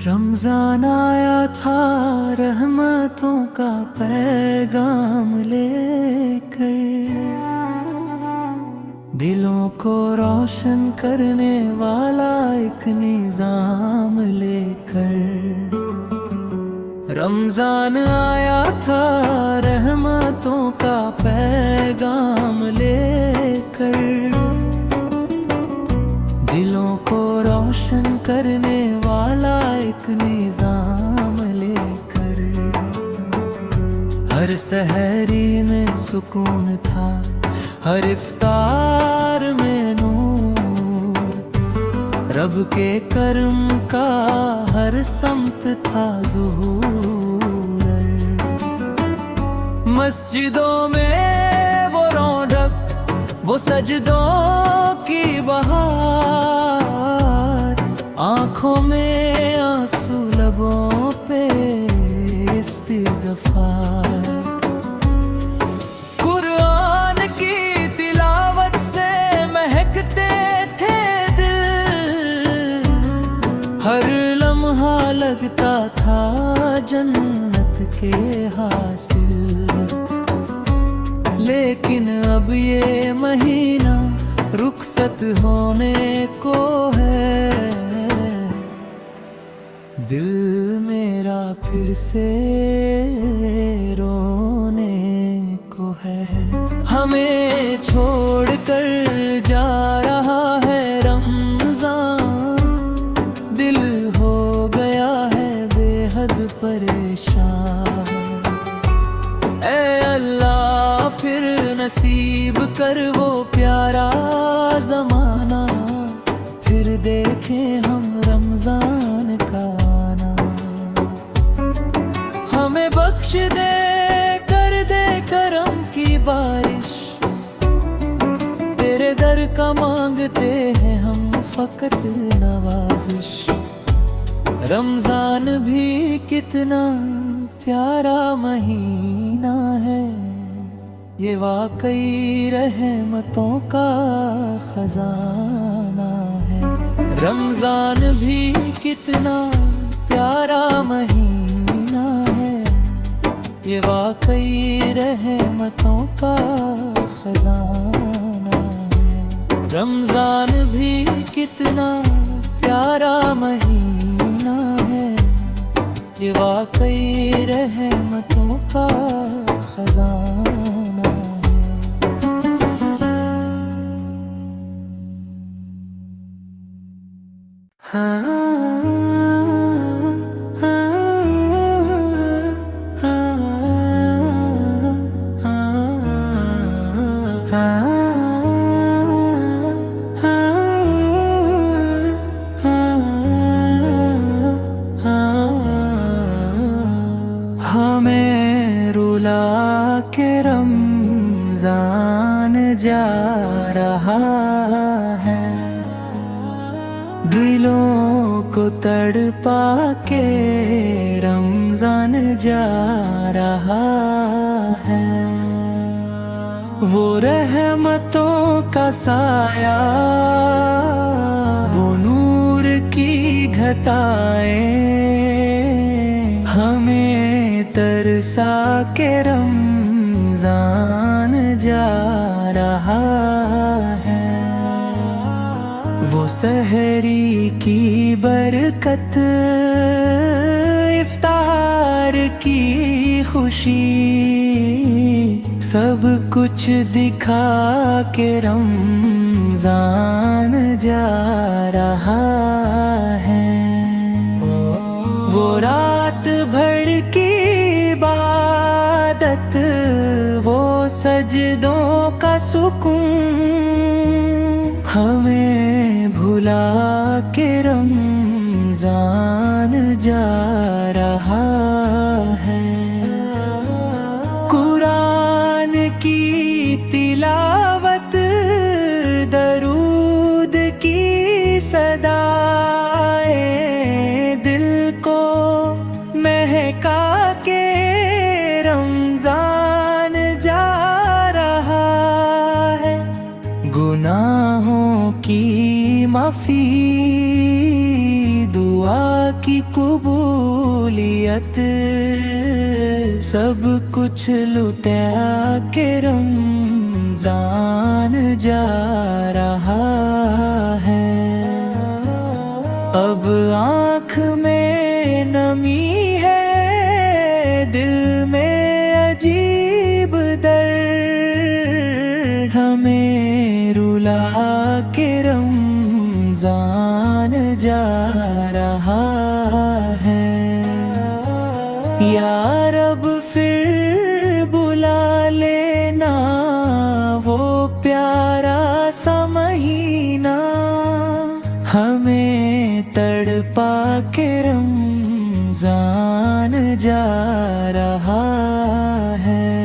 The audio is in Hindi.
रमजान आया था रहमतों का पैगाम लेकर, दिलों को रोशन करने वाला एक निजाम लेकर। रमजान आया था रहमतों का पैगाम लेकर, दिलों को रोशन करने वाला एक निजाम लेकर। हर सहरी में सुकून था, हर इफ्तार में नूर, रब के करम का हर सम्त था ज़ुहूर। मस्जिदों में वो रौनक, वो सजदों की बहार, आँखों में आंसू, लबों पे इस्तिग़फ़ार। कुरान की तिलावत से महकते थे दिल, हर लम्हा लगता था जन्नत के हासिल। लेकिन अब ये महीना रुखसत होने को है, दिल मेरा फिर से रोने को है। हमें छोड़कर जा रहा है रमजान, दिल हो गया है बेहद परेशान। ऐ अल्लाह फिर नसीब कर वो प्यारा ज़माना, फिर देखें हम रमजान का आना। हमें बख्श दे, कर दे करम की बारिश, तेरे दर का मांगते हैं हम फकत नवाजिश। रमजान भी कितना प्यारा महीना है, ये वाकई रहमतों का खजाना है। रमजान भी कितना प्यारा महीना है, ये वाकई रहमतों का खजाना है। रमजान भी कितना प्यारा महीना है, ये वाकई रहमतों का खजाना है। हाँ हमें रुला के रमजान जा रहा है, दिलों को तड़पा के रमजान जा रहा है। वो रहमतों का साया, वो नूर की घटाएं, हमें तरसा के रमजान जा रहा है। वो सहरी की बरकत, इफ्तार की खुशी, सब कुछ दिखा के रमजान जा रहा है। वो रात भर की इबादत, वो सजदों का सुकून, हमें भुला के रमजान जा रहा है। कुरान की तिलावत, दरूद की सदाएं, दिल को महका के रमजान जा रहा है। गुनाहों की माफी दुआ की कबूलियत, सब कुछ लुटा के रमजान जा रहा है। अब आँख में नमी है, दिल में अजीब दर्द, हमें रुला के रमजान जा रहा है। या रब फिर बुला लेना वो प्यारा सा महीना, हमें तड़पा के रमजान जा रहा है।